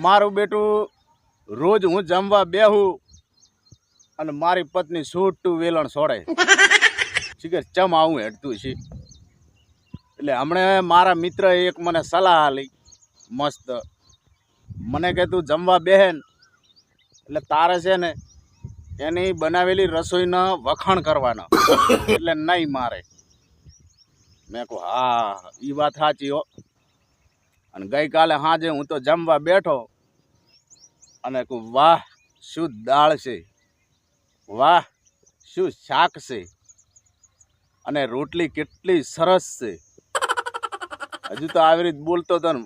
મારું બેટું રોજ હું જમવા બેહું અને મારી પત્ની છૂટું વેલણ છોડે શીખર ચમ આવું હેડતું છે. એટલે હમણાં મારા મિત્ર એક મને સલાહ આલી મસ્ત. મને કે તું જમવા બેહેન એટલે તારે છે ને એની બનાવેલી રસોઈનો વખાણ કરવાનો એટલે નહીં મારે. મેં કહું હા એ વાત સાચી હો. અને ગઈકાલે સાંજે હું તો જમવા બેઠો અને કહું વાહ શું દાળ છે, વાહ શું શાક છે, અને રોટલી કેટલી સરસ છે. હજુ તો આવી રીતે બોલતો હતો ને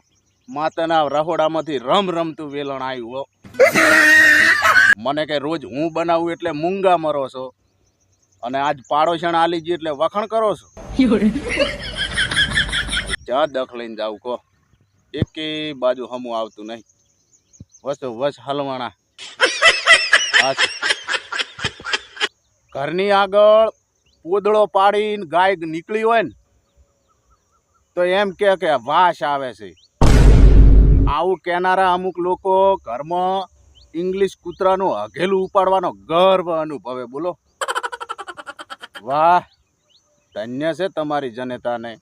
માતાના રહોડામાંથી રમતું વેલણ આવ્યું હો. મને કે રોજ હું બનાવું એટલે મૂંગા મરો છો અને આજ પાડોશણ આલી ગઈ એટલે વખાણ કરો છો. જ્યાં દખ લઈને જાવ કહો, એકે બાજુ હમું આવતું નહીં. વસ હલવાણા. ઘરની આગળ પોદળો પાડીને ગાય નીકળી હોય ને તો એમ કે વાસ આવે છે. આવું કહેનારા અમુક લોકો ઘરમાં ઇંગ્લિશ કૂતરાનું હઘેલું ઉપાડવાનો ગર્વ અનુભવે. બોલો વાહ ધન્ય છે તમારી જનતાને.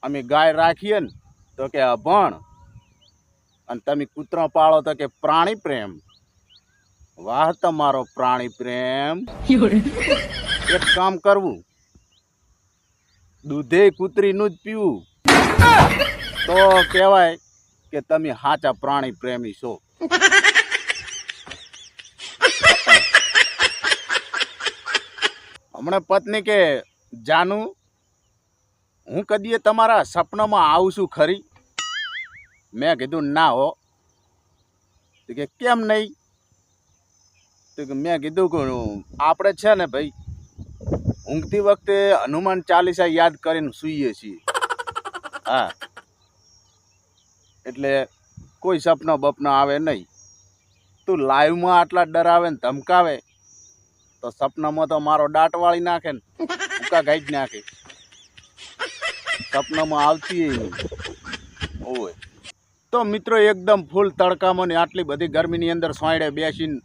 અમે ગાય રાખીએ ને તો કે અભણ અને તમે કૂતરા પાળો તો કે પ્રાણી પ્રેમ. વાહ તમારો પ્રાણી પ્રેમ. એક કામ કરવું, દૂધે કૂતરીનું જ પીવું તો કહેવાય કે તમે સાચા પ્રાણી પ્રેમી છો. હમણાં પત્ની કે જાનું હું કદીએ તમારા સપનામાં આવું છું ખરી? મેં કીધું ના હો. તો કે કેમ નહીં? તો કે મેં કીધું કે આપણે છે ને ભાઈ ઊંઘતી વખતે હનુમાન ચાલીસા યાદ કરીને સૂઈએ છીએ. હા એટલે કોઈ સપના બપના આવે નહીં. તું લાઈવમાં આટલા ડરાવે ને ધમકાવે તો સપનામાં તો મારો દાંત વાળી નાખે ને ઉકા ગાઈ જ નાખે. સપનામાં આવતી નહીં. ઓય તો મિત્રો એકદમ ફૂલ તડકામાં ને આટલી બધી ગરમીની અંદર સોયડે બેસીને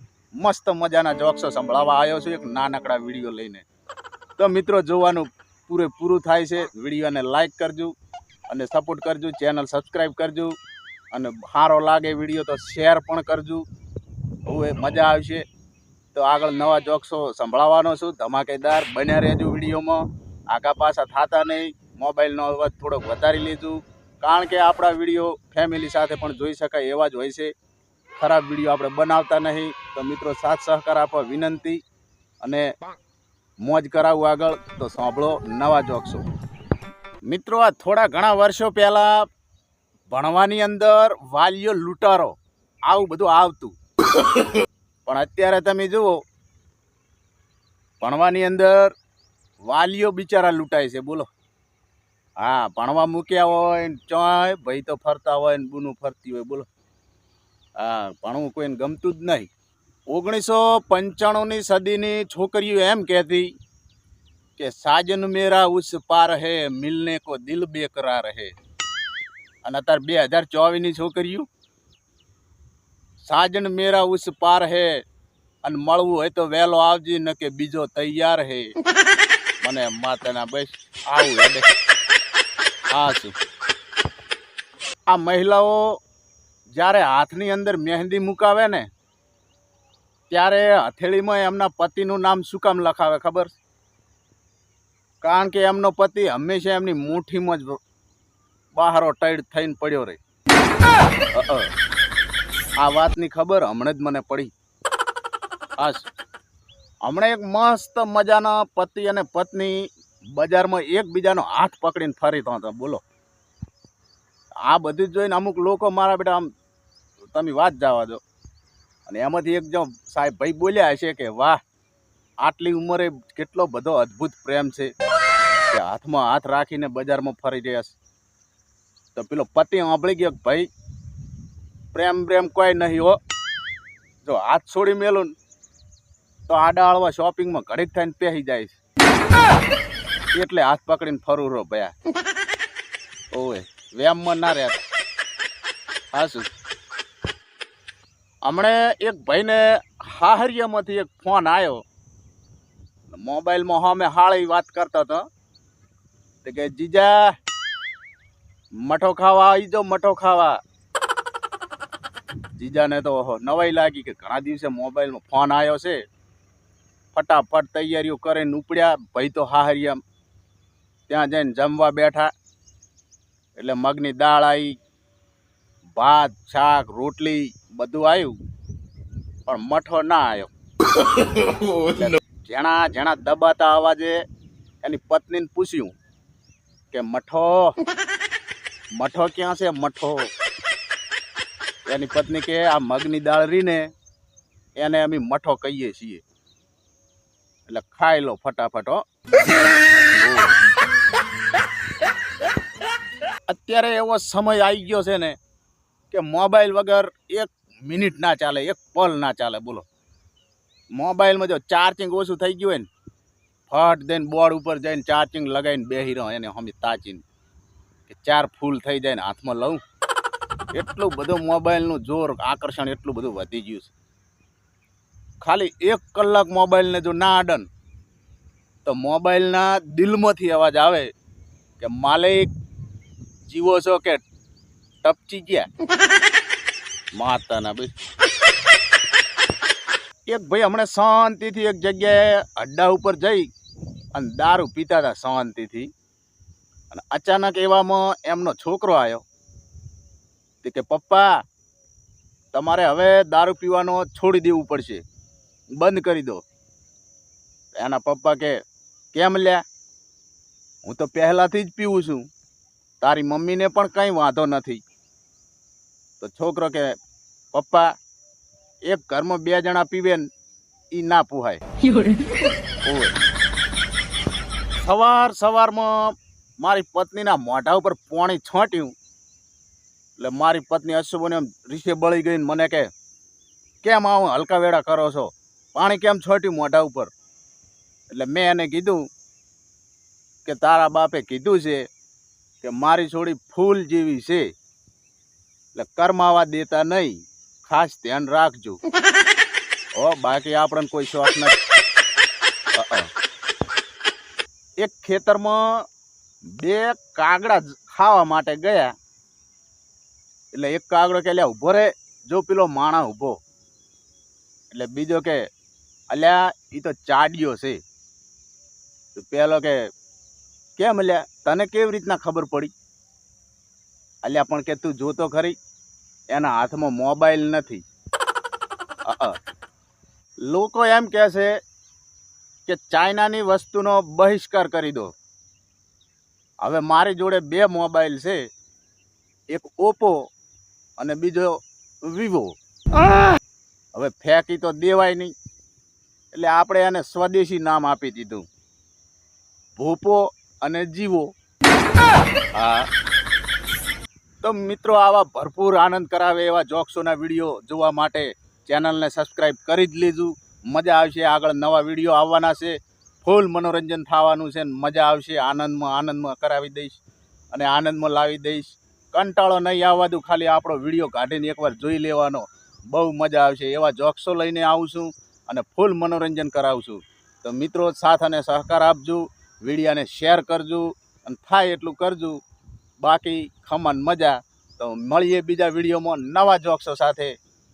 મસ્ત મજાના જોક્સો સંભળાવવા આવ્યો છું એક નાનકડા વિડીયો લઈને. તો મિત્રો જોવાનું પૂરેપૂરું થાય છે. વિડીયોને લાઈક કરજો અને સપોર્ટ કરજો, ચેનલ સબસ્ક્રાઈબ કરજો અને સારો લાગે વિડીયો તો શેર પણ કરજો. હવે મજા આવશે. તો આગળ નવા જોક્સો સંભળાવવાનો છું ધમાકેદાર. બન્યા રહેજો વિડીયોમાં. આગા પાછા થતા નહીં. મોબાઈલનો અવાજ થોડોક વધારી લેજો કારણ કે આપણા વિડીયો ફેમિલી સાથે પણ જોઈ શકાય એવા જ હોય છે. ખરાબ વિડીયો આપણે બનાવતા નહીં. તો મિત્રો સાથ સહકાર આપવા વિનંતી અને મોજ કરાવું આગળ. તો સાંભળો નવા જોક્સો. મિત્રો આ થોડા ઘણા વર્ષો પહેલાં ભણવાની અંદર વાલીઓ લૂંટારો આવું બધું આવતું. પણ અત્યારે તમે જુઓ ભણવાની અંદર વાલીઓ બિચારા લૂંટાય છે. બોલો હા ભણવા મૂક્યા હોય ને ચોય ભાઈ તો ફરતા હોય ને બુનું ફરતી હોય. બોલો હા ભણવું કોઈને ગમતું જ નહીં. 1995ની સદીની છોકરીઓ એમ કહેતી કે સાજન મેરા ઉસ પાર હે મિલને કો દિલ બેકરાર હે. અને અત્યારે 2024ની છોકરીઓ સાજન મેરા ઉસ પાર હે અને મળવું હોય તો વહેલો આવજી ન કે બીજો તૈયાર હે. મને માતાના બસ આવું હેડે. હા શું આ મહિલાઓ જ્યારે હાથની અંદર મહેંદી મુકાવે ને ત્યારે હથેળીમાં એમના પતિનું નામ શું કામ લખાવે ખબર? કારણ કે એમનો પતિ હંમેશા એમની મુઠ્ઠીમાં જ બહારો ટાઈડ થઈને પડ્યો રહે. આ વાતની ખબર હમણાં જ મને પડી. હા હમણાં એક મસ્ત મજાના પતિ અને પત્ની બજારમાં એકબીજાનો હાથ પકડીને ફરીતા હતા. બોલો આ બધું જોઈને અમુક લોકો મારા બેટા આમ તમે વાત જવા દો. અને એમાંથી એક જો સાહેબ ભાઈ બોલ્યા હશે કે વાહ આટલી ઉંમરે કેટલો બધો અદ્ભુત પ્રેમ છે કે હાથમાં હાથ રાખીને બજારમાં ફરી રહ્યા છે. તો પેલો પતિ સાંભળી ગયો ભાઈ પ્રેમ કોઈ નહીં હો. જો હાથ છોડી મેલું તો આડા હળવા શોપિંગમાં ઘડીક થઈને પહેરી જાય છે. એટલે હાથ પકડીને ફરું રહો ભયા. ઓય વેમમાં ના રહેતા. હા શું હમણે એક ભાઈને હાહરિયામાંથી એક ફોન આવ્યો, મોબાઈલમાં સામે હાળી વાત કરતો હતો તો કે જીજા મઠો ખાવા આવી જાઓ, મઠો ખાવા. જીજાને તો નવાઈ લાગી કે ઘણા દિવસે મોબાઈલમાં ફોન આવ્યો છે. ફટાફટ તૈયારીઓ કરીને ઉપડ્યા. ભાઈ તો હાહરિયા ત્યાં જઈને જમવા બેઠા. એટલે મગની દાળ આવી, ભાત, શાક, રોટલી બધું આવ્યું, પણ મઠો ના આવ્યો. જેણા જેણા દબાતા અવાજે એની પત્નીને પૂછ્યું કે મઠો મઠો ક્યાં છે, મઠો? એની પત્ની કે આ મગની દાળ રીને એને અમે મઠો કહીએ છીએ, એટલે ખાઈ લો ફટાફટ હો. અત્યારે એવો સમય આવી ગયો છે ને કે મોબાઈલ વગર એક મિનિટ ના ચાલે, એક પલ ના ચાલે. બોલો, મોબાઈલમાં જો ચાર્જિંગ ઓછું થઈ ગયું હોય ને, ફટ દઈને બોર્ડ ઉપર જઈને ચાર્જિંગ લગાવીને બેહી રહ્યો એને હમી તાચીને કે ચાર ફૂલ થઈ જાય ને હાથમાં લઉં. એટલું બધું મોબાઈલનું જોર, આકર્ષણ એટલું બધું વધી ગયું છે. ખાલી 1 કલાક મોબાઈલને જો ના અડન તો મોબાઈલના દિલમાંથી અવાજ આવે કે માલિક જીવો છો કે ટપચી ગયા માતાના. ભાઈ એક ભાઈ હમણાં શાંતિથી એક જગ્યાએ અડ્ડા ઉપર જઈ અને દારૂ પીતા હતા શાંતિથી, અને અચાનક એવામાં એમનો છોકરો આવ્યો કે પપ્પા તમારે હવે દારૂ પીવાનો છોડી દેવું પડશે, બંધ કરી દો. એના પપ્પા કે કેમ લ્યા, હું તો પહેલાંથી જ પીવું છું, તારી મમ્મીને પણ કંઈ વાંધો નથી. તો છોકરો કે પપ્પા એક ઘરમાં 2 જણા પીવે ને એ ના પુહાય. સવારમાં મારી પત્નીના મોઢા ઉપર પાણી છાંટ્યું એટલે મારી પત્ની અશુબોને રીસે બળી ગઈને મને કે કેમ આવું હલકા વેડા કરો છો, પાણી કેમ છાંટ્યું મોઢા ઉપર? એટલે મેં એને કીધું કે તારા બાપે કીધું છે કે મારી છોડી ફૂલ જેવી છે, એટલે કરમાવા દેતા નહીં, ખાસ ધ્યાન રાખજો. બાકી આપણને કોઈ શોખ નથી. એક ખેતરમાં 2 કાગડા ખાવા માટે ગયા. એટલે એક કાગડો કે અલ્યા ઊભો રે, જો પેલો માણા ઊભો. એટલે બીજો કે અલ્યા એ તો ચાડ્યો છે. તો પેલો કે કેમ અલ્યા તને કેવી રીતના ખબર પડી? અલ્યા પણ કે તું જોતો ખરી, એના હાથમાં મોબાઈલ નથી. લોકો એમ કહે છે કે ચાઇનાની વસ્તુનો બહિષ્કાર કરી દો. હવે મારી જોડે 2 મોબાઈલ છે, એક ઓપ્પો અને બીજો વિવો. હવે ફેંકી તો દેવાય નહીં, એટલે આપણે એને સ્વદેશી નામ આપી દીધું, ભોપો અને જીવો. હા, તો મિત્રો આવા ભરપૂર આનંદ કરાવે એવા જોક્સોના વિડીયો જોવા માટે ચેનલને સબસ્ક્રાઈબ કરી જ લેજો. મજા આવશે, આગળ નવા વિડીયો આવવાના છે, ફૂલ મનોરંજન થવાનું છે, મજા આવશે. આનંદમાં કરાવી દઈશ અને આનંદમાં લાવી દઈશ. કંટાળો નહીં આવવા દઉં, ખાલી આપણો વિડીયો કાઢીને એકવાર જોઈ લેવાનો, બહુ મજા આવશે. એવા જોક્સો લઈને આવું છું અને ફૂલ મનોરંજન કરાવું છું. તો મિત્રો સાથ અને સહકાર આપજો, વિડીયાને શેર કરજો અને થાય એટલું કરજો. બાકી ખમન મજા. તો મળીએ બીજા વિડીયોમાં નવા જોક્સો સાથે.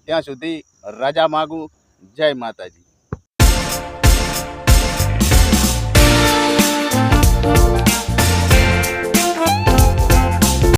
ત્યાં સુધી રજા માગું. જય માતાજી.